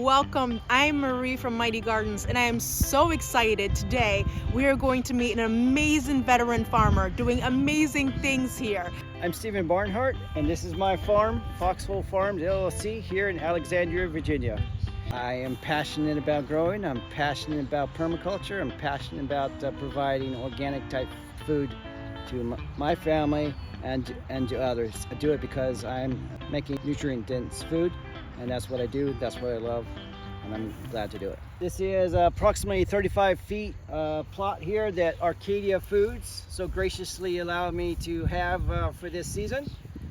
welcome. I'm Marie from Mighty Gardens, and I am so excited. Today we are going to meet an amazing veteran farmer doing amazing things here. I'm Steven Barnhurt, and this is my farm, Foxhole Farms LLC, here in Alexandria, Virginia. I am passionate about growing, I'm passionate about permaculture, I'm passionate about providing organic type food to my family and to others. I do it because I'm making nutrient dense food, and that's what I do, that's what I love, and I'm glad to do it. This is approximately 35 feet plot here that Arcadia Foods so graciously allowed me to have for this season.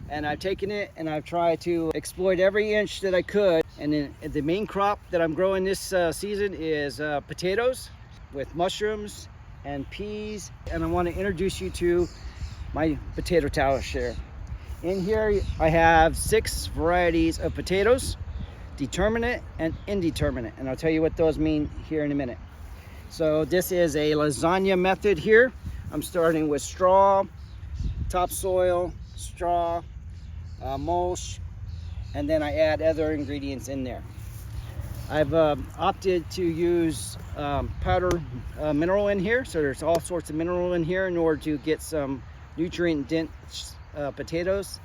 And I've taken it and I've tried to exploit every inch that I could. And then the main crop that I'm growing this season is potatoes with mushrooms and peas. And I want to introduce you to my potato tower share. In here I have 6 varieties of potatoes, determinate and indeterminate. And I'll tell you what those mean here in a minute. So this is a lasagna method here. I'm starting with straw, topsoil, straw, mulch, and then I add other ingredients in there. I've opted to use powder mineral in here, so there's all sorts of mineral in here in order to get some nutrient dense potatoes.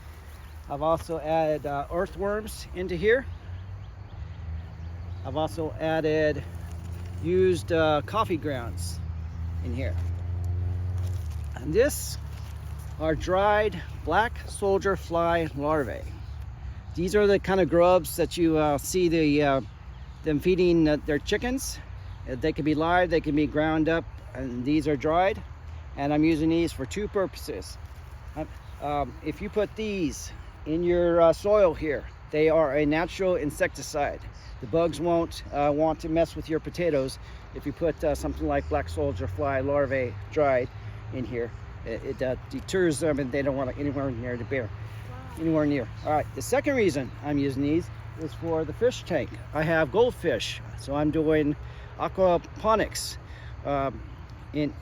I've also added earthworms into here. I've also added used coffee grounds in here. And this are dried black soldier fly larvae. These are the kind of grubs that you see them feeding their chickens. They can be live, they can be ground up, and these are dried. And I'm using these for 2 purposes. If you put these in your soil here, they are a natural insecticide. The bugs won't want to mess with your potatoes if you put something like black soldier fly larvae dried in here. It deters them, and they don't want anywhere near the bear. Anywhere near. All right, the second reason I'm using these is for the fish tank. I have goldfish, so I'm doing aquaponics in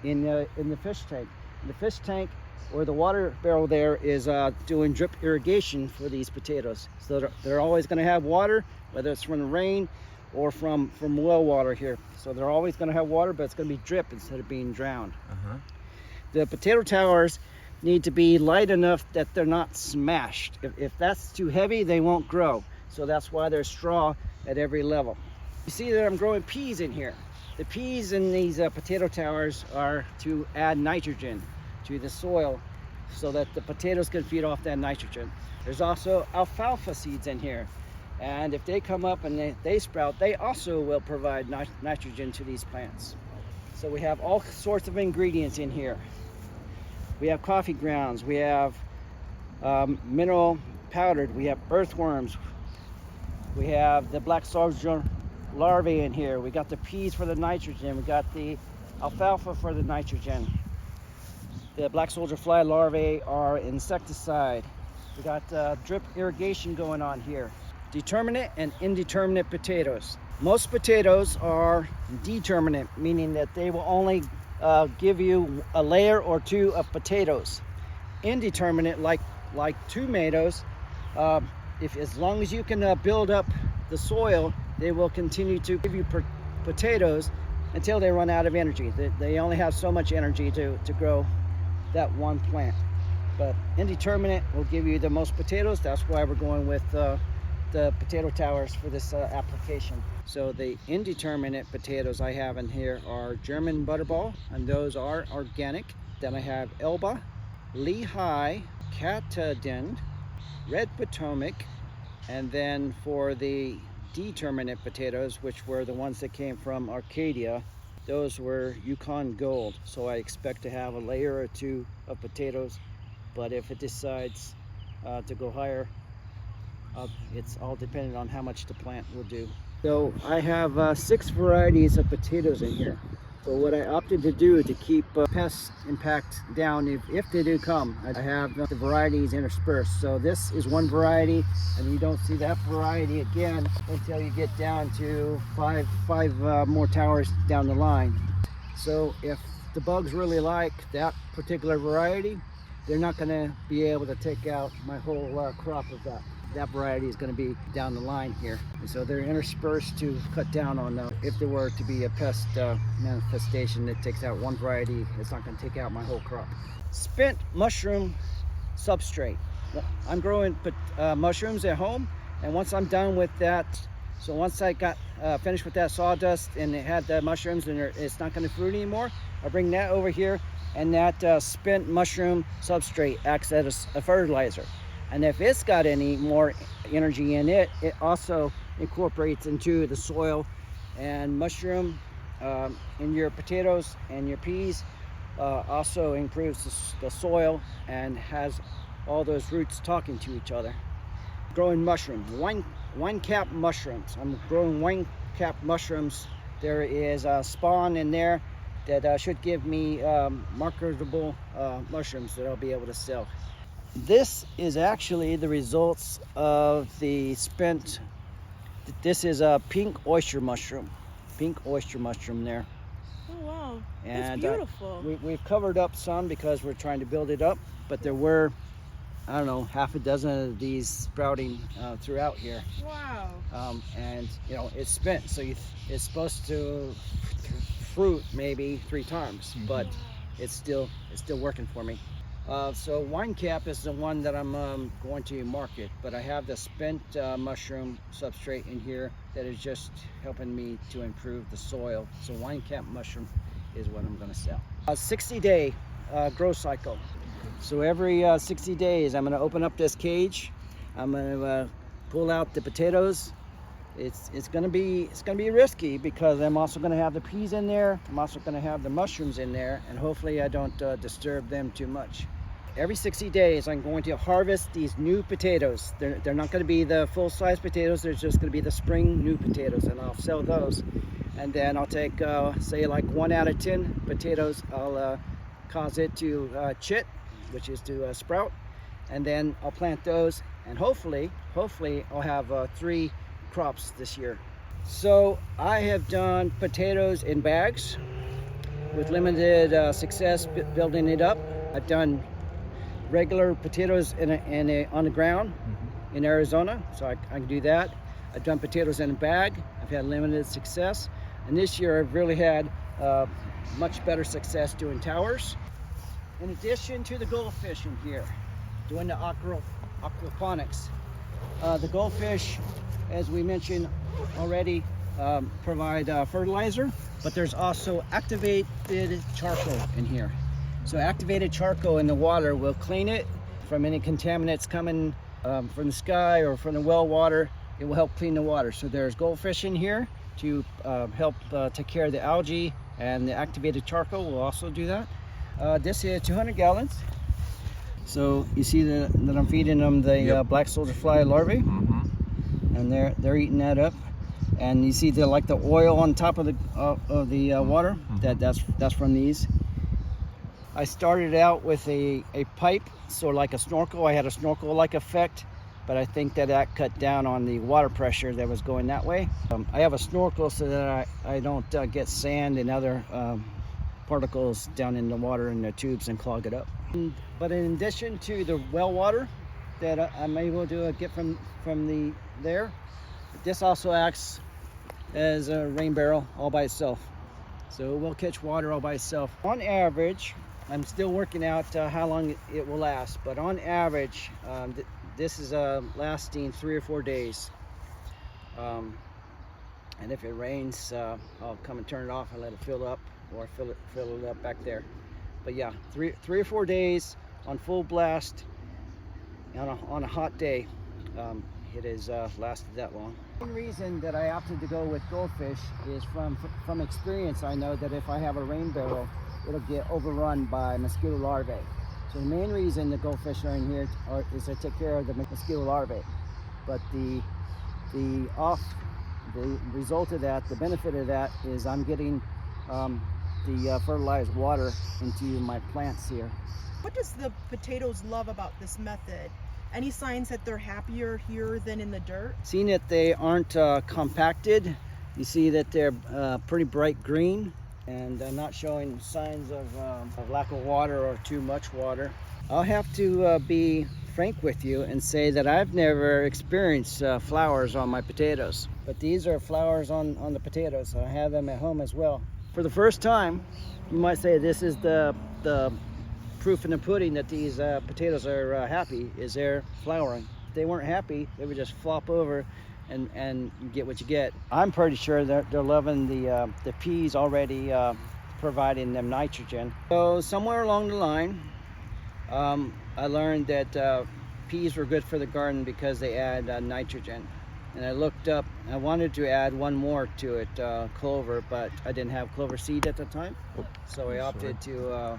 the fish tank. The fish tank, or the water barrel there, is doing drip irrigation for these potatoes. So they're always going to have water, whether it's from the rain or from well water here. So they're always going to have water, but it's going to be drip instead of being drowned. The potato towers need to be light enough that they're not smashed. If that's too heavy, they won't grow. So that's why there's straw at every level. You see that I'm growing peas in here. The peas in these potato towers are to add nitrogen to the soil so that the potatoes can feed off that nitrogen. There's also alfalfa seeds in here. And if they come up and they sprout, they also will provide nitrogen to these plants. So we have all sorts of ingredients in here. We have coffee grounds, we have mineral powdered, we have earthworms, we have the black soldier larvae in here, we got the peas for the nitrogen, we got the alfalfa for the nitrogen. The black soldier fly larvae are insecticide. We got drip irrigation going on here. Determinate and indeterminate potatoes. Most potatoes are determinate, meaning that they will only give you a layer or 2 of potatoes. Indeterminate, like tomatoes, as long as you can build up the soil, they will continue to give you potatoes until they run out of energy. They only have so much energy to grow that one plant. But indeterminate will give you the most potatoes. That's why we're going with the potato towers for this application. So the indeterminate potatoes I have in here are German butterball, and those are organic. Then I have Elba, Lehigh, Katahdin, Red Potomac, and then for the determinate potatoes, which were the ones that came from Arcadia, those were Yukon Gold. So I expect to have a layer or 2 of potatoes, but if it decides to go higher, it's all dependent on how much the plant will do. So I have 6 varieties of potatoes in here. So what I opted to do to keep pest impact down, if they do come, I have the varieties interspersed. So this is one variety, and you don't see that variety again until you get down to five more towers down the line. So if the bugs really like that particular variety, they're not going to be able to take out my whole crop of that. that variety is going to be down the line here. And so they're interspersed to cut down on if there were to be a pest manifestation that takes out one variety, it's not going to take out my whole crop. Spent mushroom substrate. I'm growing mushrooms at home, and once I'm done with that, so once I got finished with that sawdust and it had the mushrooms and it's not going to fruit anymore, I bring that over here, and that spent mushroom substrate acts as a fertilizer. And if it's got any more energy in it, it also incorporates into the soil. And mushroom in your potatoes and your peas also improves the soil and has all those roots talking to each other. Growing mushrooms, wine cap mushrooms. I'm growing wine cap mushrooms. There is a spawn in there that should give me marketable mushrooms that I'll be able to sell. This is actually the results of the spent. This is a pink oyster mushroom. Pink oyster mushroom there. Oh wow, and that's beautiful. We've covered up some because we're trying to build it up, but there were, I don't know, half a dozen of these sprouting throughout here. Wow. And you know, it's spent, so it's supposed to fruit maybe 3 times, but it's still working for me. So wine cap is the one that I'm going to market, but I have the spent mushroom substrate in here that is just helping me to improve the soil. So wine cap mushroom is what I'm going to sell. A 60-day grow cycle. So every 60 days I'm going to open up this cage. I'm going to pull out the potatoes. It's going to be risky because I'm also going to have the peas in there. I'm also going to have the mushrooms in there, and hopefully I don't disturb them too much. Every 60 days I'm going to harvest these new potatoes. They're not going to be the full-size potatoes. They're just going to be the spring new potatoes, and I'll sell those. And then I'll take say like 1 out of 10 potatoes. I'll cause it to chit, which is to sprout, and then I'll plant those, and hopefully I'll have 3 crops this year. So I have done potatoes in bags with limited success building it up. I've done regular potatoes on the ground in Arizona, so I can do that. I've done potatoes in a bag. I've had limited success, and this year I've really had much better success doing towers. In addition to the goldfish in here, doing the aquaponics. The goldfish, as we mentioned already, provide fertilizer, but there's also activated charcoal in here. So activated charcoal in the water will clean it from any contaminants coming from the sky or from the well water. It will help clean the water. So there's goldfish in here to help take care of the algae, and the activated charcoal will also do that. This is 200 gallons. So you see that I'm feeding them the black soldier fly larvae, and they're eating that up. And you see the oil on top of the water. That's from these. I started out with a pipe, so like a snorkel. I had a snorkel-like effect, but I think that cut down on the water pressure that was going that way. I have a snorkel so that I don't get sand and other particles down in the water in the tubes and clog it up. But in addition to the well water that I'm able to get from there, this also acts as a rain barrel all by itself. So it will catch water all by itself. On average, I'm still working out how long it will last, but on average, this is lasting 3 or 4 days. And if it rains, I'll come and turn it off and let it fill up, or fill it up back there. But yeah, 3 or 4 days on full blast on a hot day. It has lasted that long. The main reason that I opted to go with goldfish is from experience. I know that if I have a rain barrel, it'll get overrun by mosquito larvae. So the main reason the goldfish are in here is to take care of the mosquito larvae. But the result of that, the benefit of that, is I'm getting the fertilized water into my plants here. What does the potatoes love about this method? Any signs that they're happier here than in the dirt? Seeing that they aren't compacted, you see that they're pretty bright green and not showing signs of lack of water or too much water. I'll have to be frank with you and say that I've never experienced flowers on my potatoes. But these are flowers on the potatoes. I have them at home as well. For the first time, you might say this is the proof in the pudding that these potatoes are happy, is they're flowering. If they weren't happy, they would just flop over and you get what you get. I'm pretty sure that they're loving the peas already providing them nitrogen. So somewhere along the line, I learned that peas were good for the garden because they add nitrogen. And I looked up, I wanted to add one more to it, clover, but I didn't have clover seed at the time. So I opted to,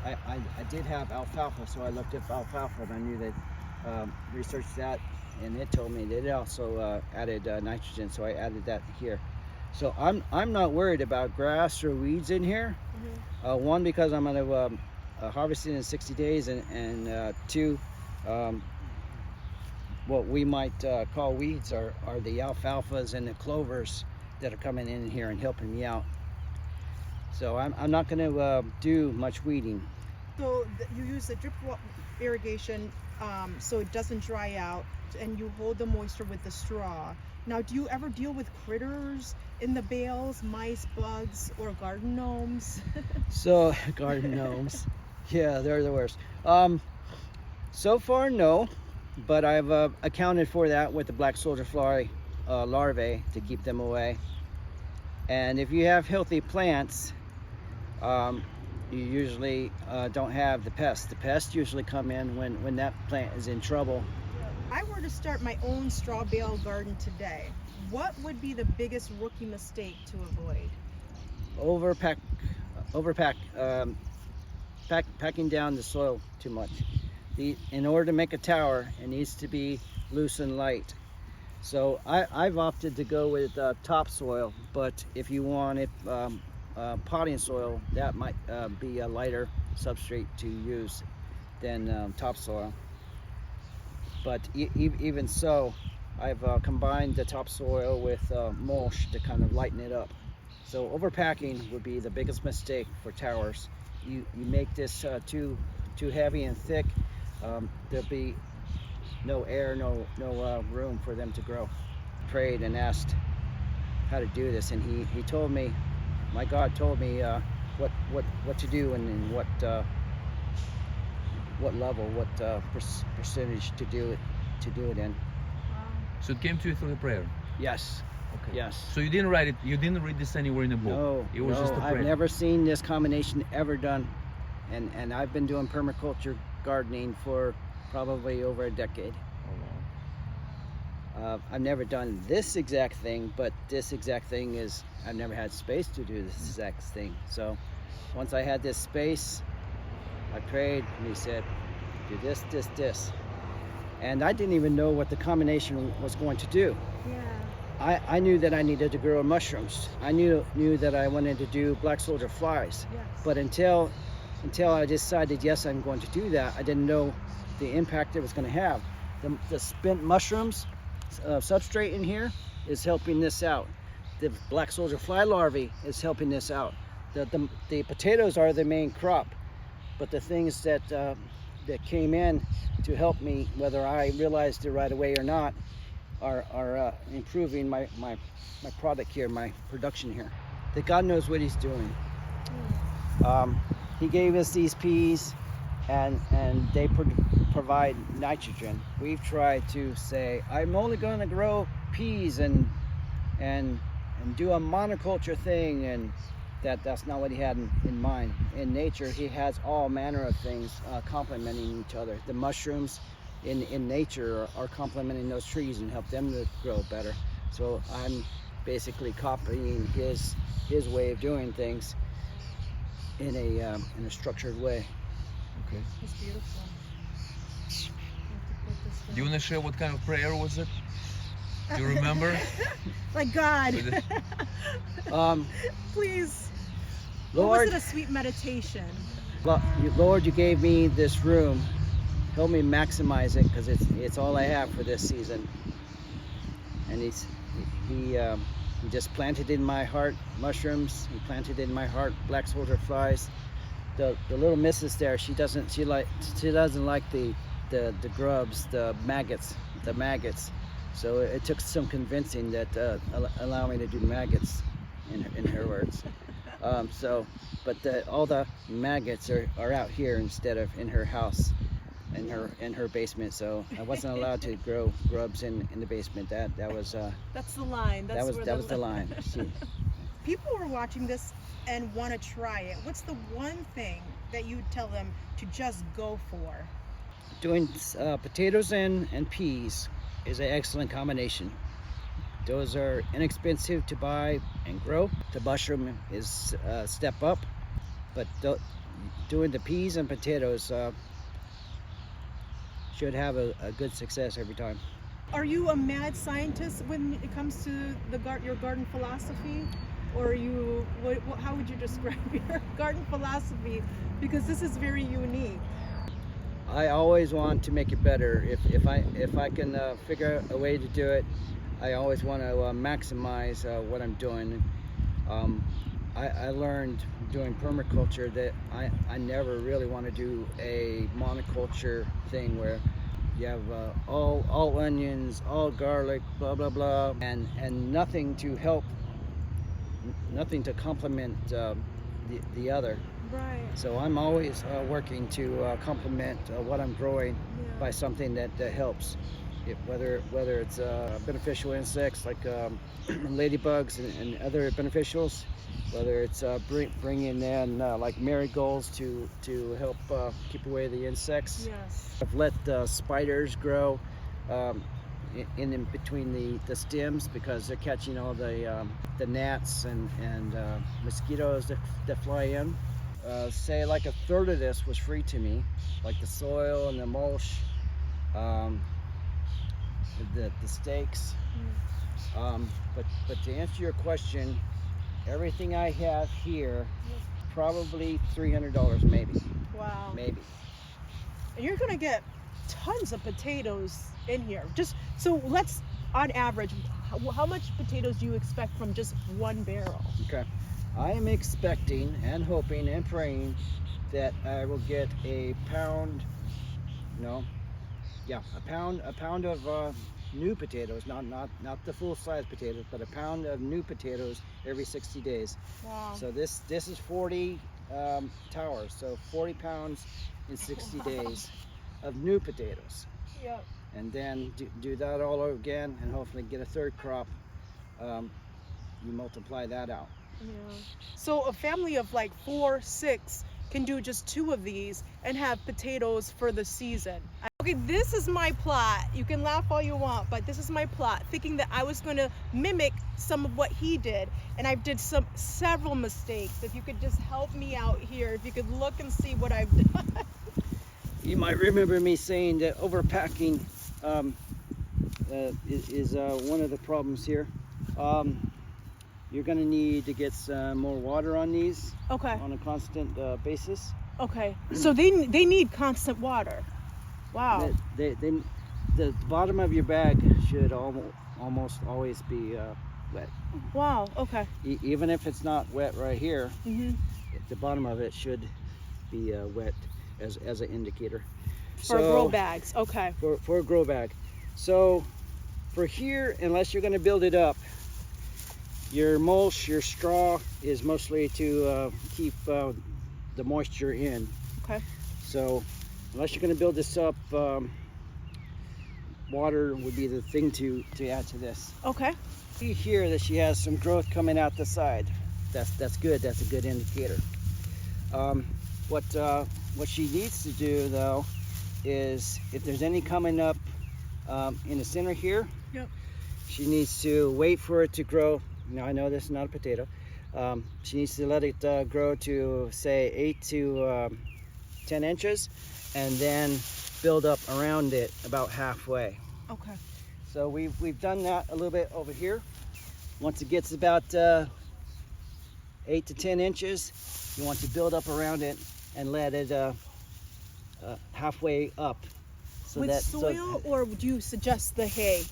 I did have alfalfa, so I looked up alfalfa and I knew that, researched that, and it told me that it also added nitrogen, so I added that here. So I'm not worried about grass or weeds in here. Mm-hmm. One, because I'm going to harvest it in 60 days, and two, what we might call weeds are the alfalfas and the clovers that are coming in here and helping me out. So I'm not going to do much weeding. So you use the drip irrigation so it doesn't dry out, and you hold the moisture with the straw. Now, do you ever deal with critters in the bales, mice, bugs, or garden gnomes? So, garden gnomes, yeah, they're the worst. So far, no, but I've accounted for that with the black soldier fly larvae to keep them away. And if you have healthy plants, you usually don't have the pests. The pests usually come in when that plant is in trouble. If I were to start my own straw bale garden today, what would be the biggest rookie mistake to avoid? Packing down the soil too much. In order to make a tower, it needs to be loose and light. So I've opted to go with topsoil, but if you wanted potting soil, that might be a lighter substrate to use than topsoil. But even so, I've combined the topsoil with mulch to kind of lighten it up. So overpacking would be the biggest mistake for towers. You make this too heavy and thick, there'll be no air, no room for them to grow. Prayed and asked how to do this, and he told me, my God told me what to do and what level, what percentage to do it in. So it came to you through the prayer? Yes. Okay. Yes. So you didn't write it, you didn't read this anywhere in the book? No, it was just a prayer. I've never seen this combination ever done, and I've been doing permaculture gardening for probably over a decade. Oh, wow. I've never done this exact thing, but this exact thing is, I've never had space to do this exact thing. So once I had this space, I prayed and he said, do this, this, this. And I didn't even know what the combination was going to do. Yeah. I knew that I needed to grow mushrooms. I knew that I wanted to do black soldier flies. Yes. But until I decided, yes, I'm going to do that, I didn't know the impact it was going to have. The spent mushrooms substrate in here is helping this out. The black soldier fly larvae is helping this out. The potatoes are the main crop, but the things that came in to help me, whether I realized it right away or not, are improving my product here, my production here. That God knows what he's doing. He gave us these peas, and they provide nitrogen. We've tried to say, I'm only going to grow peas and do a monoculture thing, and that's not what he had in mind. In nature, he has all manner of things complementing each other. The mushrooms in nature are complementing those trees and help them to grow better. So I'm basically copying his way of doing things in a structured way. Okay. It's beautiful. Do you want to share what kind of prayer was it? Do you remember? Like God. Please. Lord, Or was it a sweet meditation? Lord, you gave me this room. Help me maximize it, because it's all I have for this season. And he just planted in my heart mushrooms. He planted in my heart black soldier flies. The little missus there, she doesn't like the the grubs, the maggots. So it took some convincing that allow me to do maggots, in her words. But all the maggots are out here instead of in her house, in her basement. So I wasn't allowed to grow grubs in the basement. That was That's the line. that was the line. People are watching this and want to try it. What's the one thing that you tell them to just go for? Doing potatoes and peas is an excellent combination. Those are inexpensive to buy and grow. The mushroom is a step up, but doing the peas and potatoes should have a good success every time. Are you a mad scientist when it comes to your garden philosophy? Or are you, how would you describe your garden philosophy? Because this is very unique. I always want to make it better. If I can figure out a way to do it, I always want to maximize what I'm doing. I learned doing permaculture that I never really want to do a monoculture thing where you have all onions, all garlic, blah blah blah, and nothing to help, nothing to complement the other. Right. So I'm always working to complement what I'm growing by something that helps. Whether it's beneficial insects like ladybugs and other beneficials, whether it's bringing in like marigolds to help keep away the insects. Yes. I've let spiders grow in between the stems because they're catching all the gnats and mosquitoes that fly in. Say like a third of this was free to me, like the soil and the mulch, the stakes. But to answer your question, everything I have here, probably $300 maybe. Wow. Maybe. And you're gonna get tons of potatoes in here. Just so let's, on average, how much potatoes do you expect from just one barrel? Okay. I am expecting and hoping and praying that I will get a pound of new potatoes, not the full size potatoes, but a pound of new potatoes every 60 days. Wow. So this is 40 towers, so 40 pounds in 60 days of new potatoes. Yep. And then do that all over again and hopefully get a third crop. You multiply that out. Yeah. So a family of like 4, 6 can do just 2 of these and have potatoes for the season. Okay, this is my plot. You can laugh all you want, but this is my plot, thinking that I was going to mimic some of what he did, and I did several mistakes. If you could just help me out here, if you could look and see what I've done. You might remember me saying that overpacking is one of the problems here. You're going to need to get some more water on these. Okay. On a constant basis. Okay. So they need constant water. Wow. The bottom of your bag should almost always be wet. Wow. Okay. Even if it's not wet right here, Mm-hmm. the bottom of it should be wet as an indicator. For grow bags. Okay. For a grow bag. So for here, unless you're going to build it up, your mulch, your straw is mostly to keep the moisture in. Okay. So unless you're going to build this up, water would be the thing to add to this. Okay. See here that she has some growth coming out the side. That's good. That's a good indicator. What she needs to do though is if there's any coming up in the center here, Yep. she needs to wait for it to grow. Now I know this is not a potato. She needs to let it grow to say 8 to 10 inches and then build up around it about halfway. Okay. So we've done that a little bit over here. Once it gets about 8 to 10 inches, you want to build up around it and let it halfway up. So With soil, or would you suggest the hay?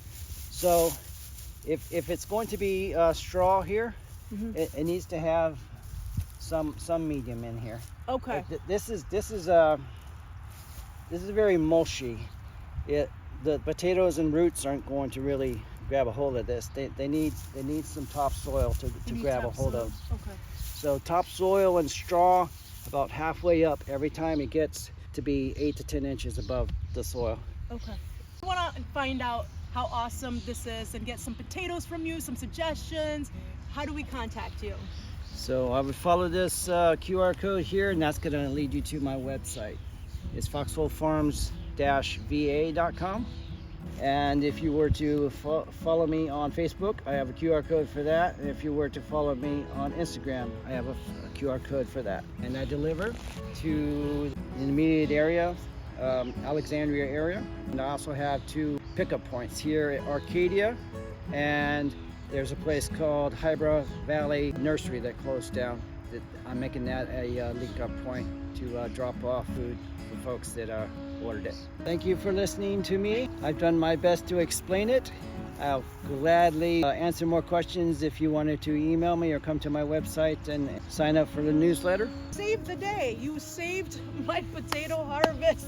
So if it's going to be straw here, Mm-hmm. it needs to have some medium in here. Okay. This is this is very mulchy. The potatoes and roots aren't going to really grab a hold of this. They need some topsoil to grab a hold of. Okay. So topsoil and straw about halfway up every time it gets to be 8 to 10 inches above the soil. Okay. I want to find out how awesome this is and get some potatoes from you, some suggestions. How do we contact you? So I would follow this QR code here, and that's going to lead you to my website. It's foxholefarms-va.com. And if you were to follow me on Facebook, I have a QR code for that. And if you were to follow me on Instagram, I have a QR code for that. And I deliver to the immediate area, Alexandria area. And I also have 2 pickup points here at Arcadia, and there's a place called Hybra Valley Nursery that closed down. I'm making that a link-up point to drop off food for folks that ordered it. Thank you for listening to me. I've done my best to explain it. I'll gladly answer more questions if you wanted to email me or come to my website and sign up for the newsletter. Save the day. You saved my potato harvest.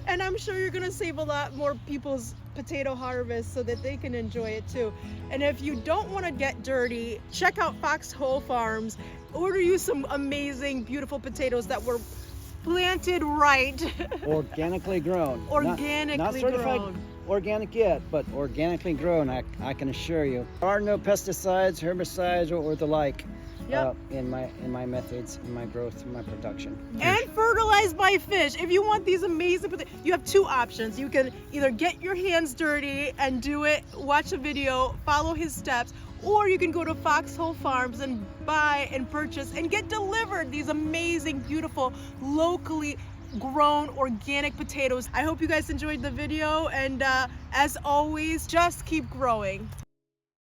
And I'm sure you're going to save a lot more people's potato harvest so that they can enjoy it too. And if you don't want to get dirty, check out Foxhole Farms. Order you some amazing, beautiful potatoes that were planted right. Organically grown. Organically not certified grown. Organic yet, but organically grown, I can assure you. There are no pesticides, herbicides, or the like in my methods, in my growth, in my production. And fertilized by fish. If you want these amazing potatoes, you have 2 options. You can either get your hands dirty and do it, watch a video, follow his steps, or you can go to Foxhole Farms and buy and purchase and get delivered these amazing, beautiful, locally grown organic potatoes. I hope you guys enjoyed the video, and as always, just keep growing.